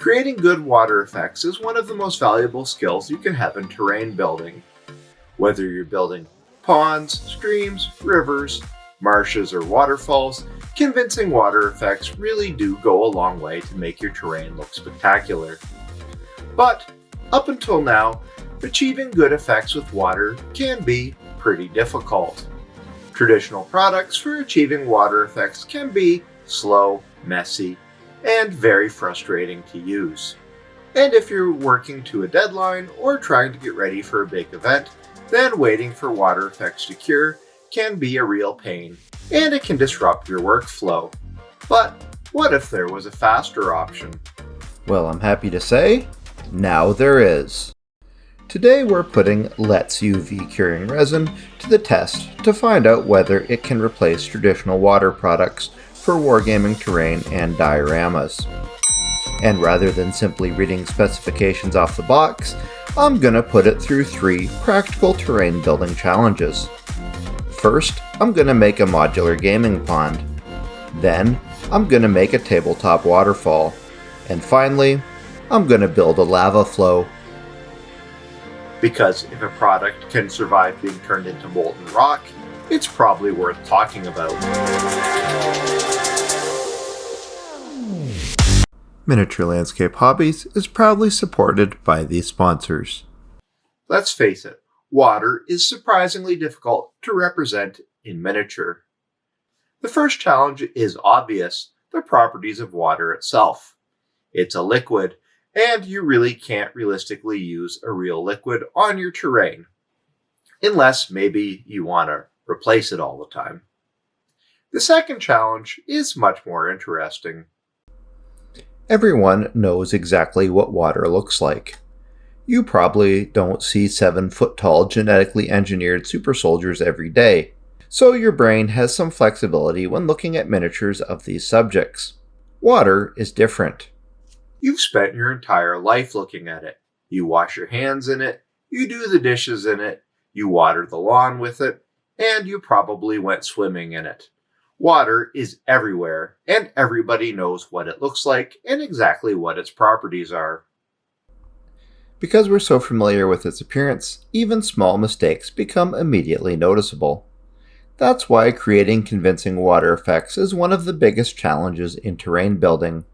Creating good water effects is one of the most valuable skills you can have in terrain building. Whether you're building ponds, streams, rivers, marshes, or waterfalls, convincing water effects really do go a long way to make your terrain look spectacular. But, up until now, achieving good effects with water can be pretty difficult. Traditional products for achieving water effects can be slow, messy, and very frustrating to use. And if you're working to a deadline or trying to get ready for a big event, then waiting for water effects to cure can be a real pain, and it can disrupt your workflow. But what if there was a faster option? Well, I'm happy to say, now there is. Today we're putting Let's UV curing resin to the test to find out whether it can replace traditional water products for wargaming terrain and dioramas. And rather than simply reading specifications off the box, I'm gonna put it through 3 practical terrain building challenges. First, I'm gonna make a modular gaming pond. Then, I'm gonna make a tabletop waterfall. And finally, I'm gonna build a lava flow. Because if a product can survive being turned into molten rock, it's probably worth talking about. Miniature Landscape Hobbies is proudly supported by these sponsors. Let's face it, water is surprisingly difficult to represent in miniature. The first challenge is obvious, the properties of water itself. It's a liquid, and you really can't realistically use a real liquid on your terrain, unless maybe you want to replace it all the time. The second challenge is much more interesting. Everyone knows exactly what water looks like. You probably don't see 7-foot-tall genetically engineered super soldiers every day, so your brain has some flexibility when looking at miniatures of these subjects. Water is different. You've spent your entire life looking at it. You wash your hands in it, you do the dishes in it, you water the lawn with it, and you probably went swimming in it. Water is everywhere, and everybody knows what it looks like and exactly what its properties are. Because we're so familiar with its appearance, even small mistakes become immediately noticeable. That's why creating convincing water effects is one of the biggest challenges in terrain building.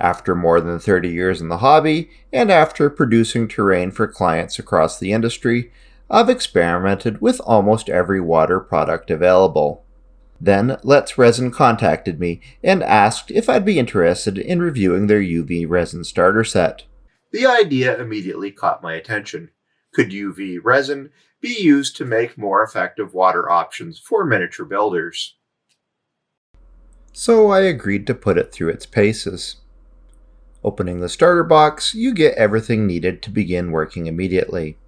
After more than 30 years in the hobby, and after producing terrain for clients across the industry, I've experimented with almost every water product available. Then Let's Resin contacted me and asked if I'd be interested in reviewing their UV Resin Starter Set. The idea immediately caught my attention. Could UV resin be used to make more effective water options for miniature builders? So I agreed to put it through its paces. Opening the starter box, you get everything needed to begin working immediately.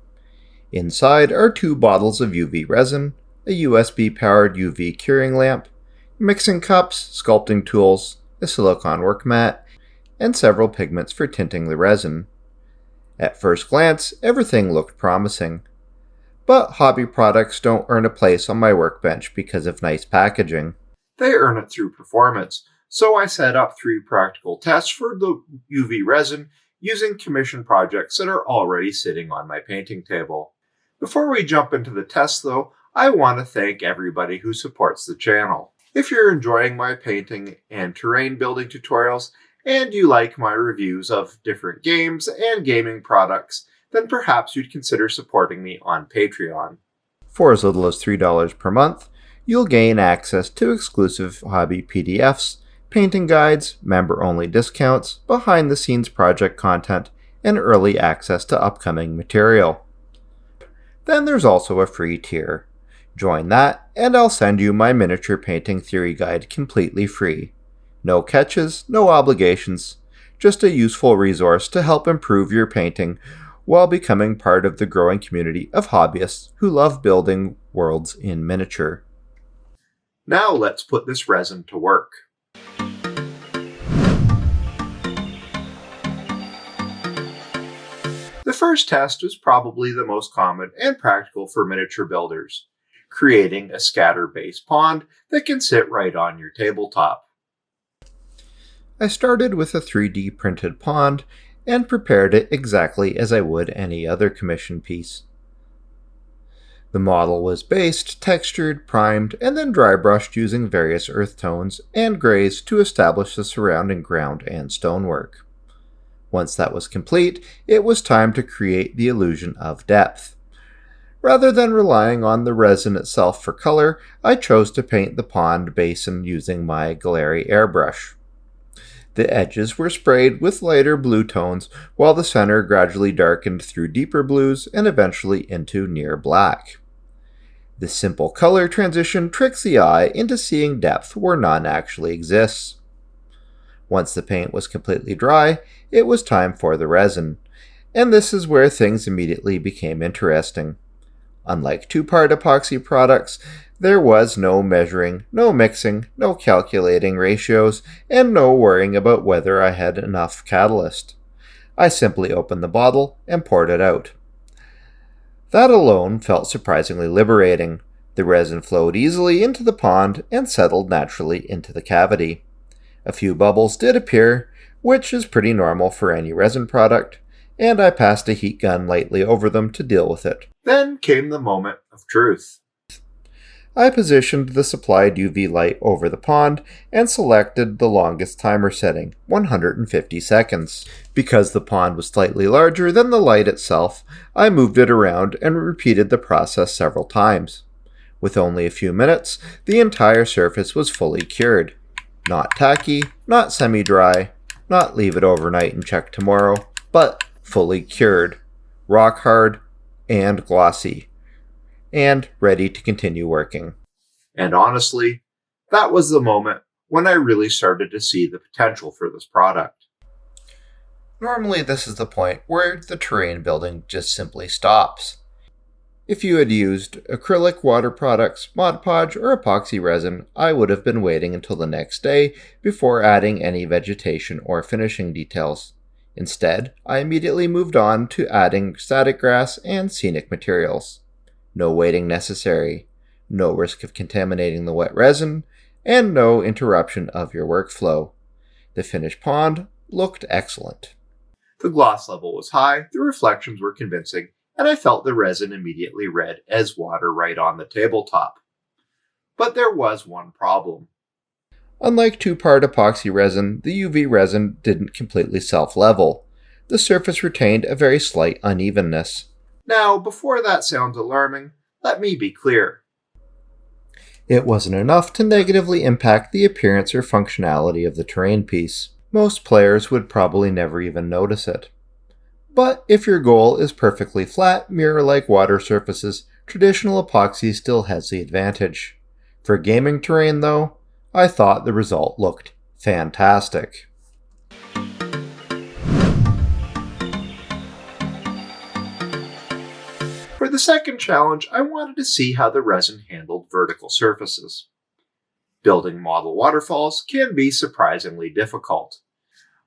Inside are 2 bottles of UV resin, a USB-powered UV curing lamp, mixing cups, sculpting tools, a silicone work mat, and several pigments for tinting the resin. At first glance, everything looked promising. But hobby products don't earn a place on my workbench because of nice packaging. They earn it through performance, so I set up 3 practical tests for the UV resin using commission projects that are already sitting on my painting table. Before we jump into the tests though, I want to thank everybody who supports the channel. If you're enjoying my painting and terrain building tutorials, and you like my reviews of different games and gaming products, then perhaps you'd consider supporting me on Patreon. For as little as $3 per month, you'll gain access to exclusive hobby PDFs, painting guides, member-only discounts, behind-the-scenes project content, and early access to upcoming material. Then there's also a free tier. Join that, and I'll send you my miniature painting theory guide completely free. No catches, no obligations, just a useful resource to help improve your painting while becoming part of the growing community of hobbyists who love building worlds in miniature. Now let's put this resin to work. The first test is probably the most common and practical for miniature builders. Creating a scatter-based pond that can sit right on your tabletop. I started with a 3D printed pond and prepared it exactly as I would any other commission piece. The model was based, textured, primed, and then dry brushed using various earth tones and grays to establish the surrounding ground and stonework. Once that was complete, it was time to create the illusion of depth. Rather than relying on the resin itself for color, I chose to paint the pond basin using my Galeri airbrush. The edges were sprayed with lighter blue tones, while the center gradually darkened through deeper blues and eventually into near black. This simple color transition tricks the eye into seeing depth where none actually exists. Once the paint was completely dry, it was time for the resin, and this is where things immediately became interesting. Unlike two-part epoxy products, there was no measuring, no mixing, no calculating ratios, and no worrying about whether I had enough catalyst. I simply opened the bottle and poured it out. That alone felt surprisingly liberating. The resin flowed easily into the pond and settled naturally into the cavity. A few bubbles did appear, which is pretty normal for any resin product, and I passed a heat gun lightly over them to deal with it. Then came the moment of truth. I positioned the supplied UV light over the pond and selected the longest timer setting, 150 seconds. Because the pond was slightly larger than the light itself, I moved it around and repeated the process several times. With only a few minutes, the entire surface was fully cured. Not tacky, not semi-dry, not leave it overnight and check tomorrow, but fully cured, rock hard, and glossy, and ready to continue working. And honestly, that was the moment when I really started to see the potential for this product. Normally, this is the point where the terrain building just simply stops. If you had used acrylic water products, Mod Podge, or epoxy resin, I would have been waiting until the next day before adding any vegetation or finishing details. Instead, I immediately moved on to adding static grass and scenic materials. No waiting necessary, no risk of contaminating the wet resin, and no interruption of your workflow. The finished pond looked excellent. The gloss level was high, the reflections were convincing, and I felt the resin immediately red as water right on the tabletop. But there was one problem. Unlike two-part epoxy resin, the UV resin didn't completely self-level. The surface retained a very slight unevenness. Now, before that sounds alarming, let me be clear. It wasn't enough to negatively impact the appearance or functionality of the terrain piece. Most players would probably never even notice it. But if your goal is perfectly flat, mirror-like water surfaces, traditional epoxy still has the advantage. For gaming terrain, though, I thought the result looked fantastic. For the second challenge, I wanted to see how the resin handled vertical surfaces. Building model waterfalls can be surprisingly difficult.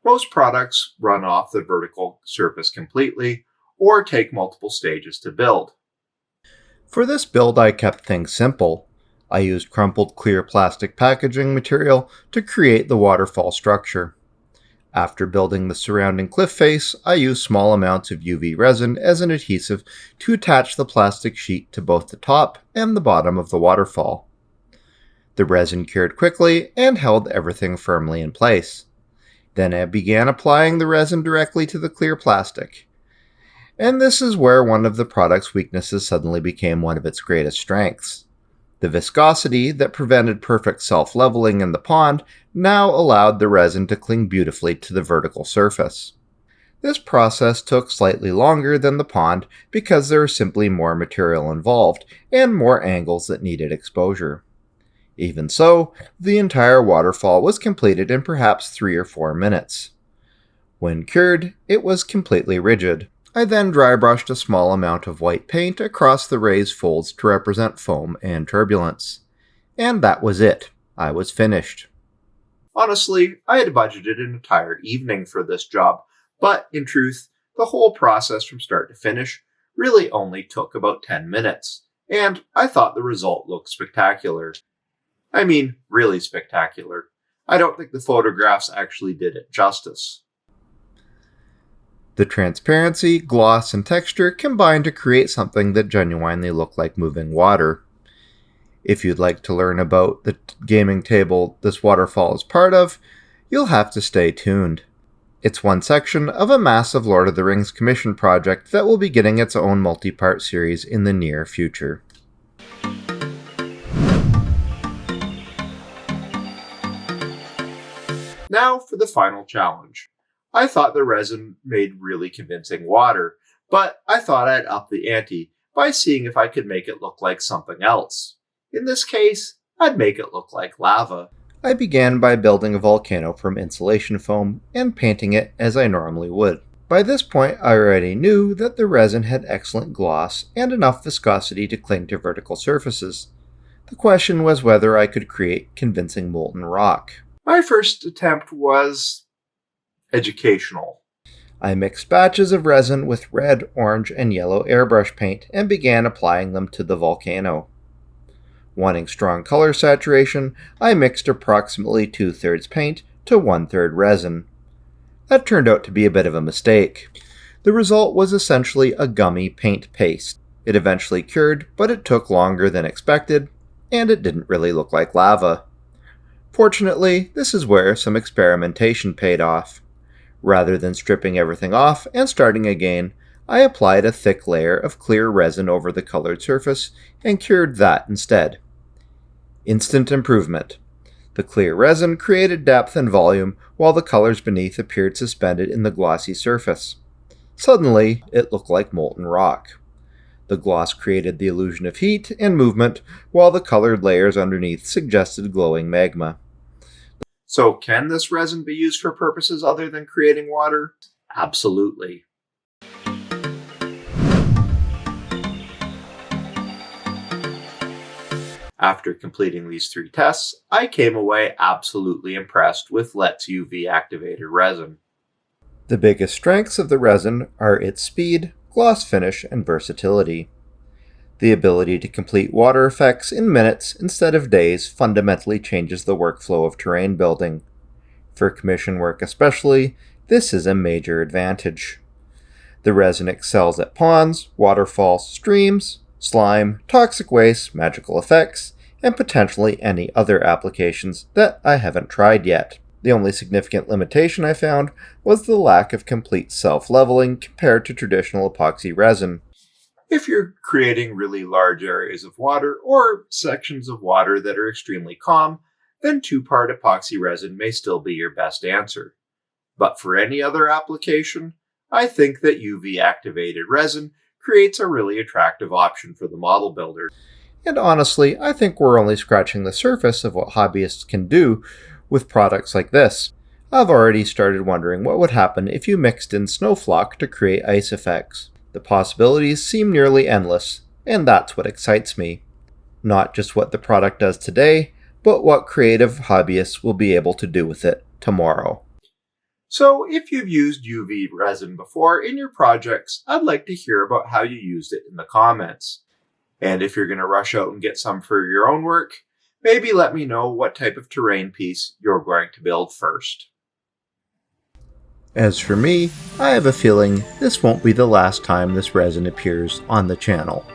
Most products run off the vertical surface completely, or take multiple stages to build. For this build, I kept things simple. I used crumpled clear plastic packaging material to create the waterfall structure. After building the surrounding cliff face, I used small amounts of UV resin as an adhesive to attach the plastic sheet to both the top and the bottom of the waterfall. The resin cured quickly and held everything firmly in place. Then I began applying the resin directly to the clear plastic. And this is where one of the product's weaknesses suddenly became one of its greatest strengths. The viscosity that prevented perfect self-leveling in the pond now allowed the resin to cling beautifully to the vertical surface. This process took slightly longer than the pond because there was simply more material involved and more angles that needed exposure. Even so, the entire waterfall was completed in perhaps 3 or 4 minutes. When cured, it was completely rigid. I then dry brushed a small amount of white paint across the raised folds to represent foam and turbulence. And that was it. I was finished. Honestly, I had budgeted an entire evening for this job, but in truth, the whole process from start to finish really only took about 10 minutes, and I thought the result looked spectacular. I mean, really spectacular. I don't think the photographs actually did it justice. The transparency, gloss, and texture combine to create something that genuinely looked like moving water. If you'd like to learn about the gaming table this waterfall is part of, you'll have to stay tuned. It's one section of a massive Lord of the Rings commission project that will be getting its own multi-part series in the near future. Now for the final challenge. I thought the resin made really convincing water, but I thought I'd up the ante by seeing if I could make it look like something else. In this case, I'd make it look like lava. I began by building a volcano from insulation foam and painting it as I normally would. By this point, I already knew that the resin had excellent gloss and enough viscosity to cling to vertical surfaces. The question was whether I could create convincing molten rock. My first attempt was educational. I mixed batches of resin with red, orange, and yellow airbrush paint and began applying them to the volcano. Wanting strong color saturation, I mixed approximately 2/3 paint to 1/3 resin. That turned out to be a bit of a mistake. The result was essentially a gummy paint paste. It eventually cured, but it took longer than expected, and it didn't really look like lava. Fortunately, this is where some experimentation paid off. Rather than stripping everything off and starting again, I applied a thick layer of clear resin over the colored surface and cured that instead. Instant improvement. The clear resin created depth and volume while the colors beneath appeared suspended in the glossy surface. Suddenly, it looked like molten rock. The gloss created the illusion of heat and movement, while the colored layers underneath suggested glowing magma. So can this resin be used for purposes other than creating water? Absolutely. After completing these 3 tests, I came away absolutely impressed with Let's UV activated resin. The biggest strengths of the resin are its speed, gloss finish, and versatility. The ability to complete water effects in minutes instead of days fundamentally changes the workflow of terrain building. For commission work especially, this is a major advantage. The resin excels at ponds, waterfalls, streams, slime, toxic waste, magical effects, and potentially any other applications that I haven't tried yet. The only significant limitation I found was the lack of complete self-leveling compared to traditional epoxy resin. If you're creating really large areas of water or sections of water that are extremely calm, then 2-part epoxy resin may still be your best answer. But for any other application, I think that UV activated resin creates a really attractive option for the model builder. And honestly, I think we're only scratching the surface of what hobbyists can do with products like this. I've already started wondering what would happen if you mixed in snowflock to create ice effects. The possibilities seem nearly endless, and that's what excites me. Not just what the product does today, but what creative hobbyists will be able to do with it tomorrow. So if you've used UV resin before in your projects, I'd like to hear about how you used it in the comments. And if you're going to rush out and get some for your own work, maybe let me know what type of terrain piece you're going to build first. As for me, I have a feeling this won't be the last time this resin appears on the channel.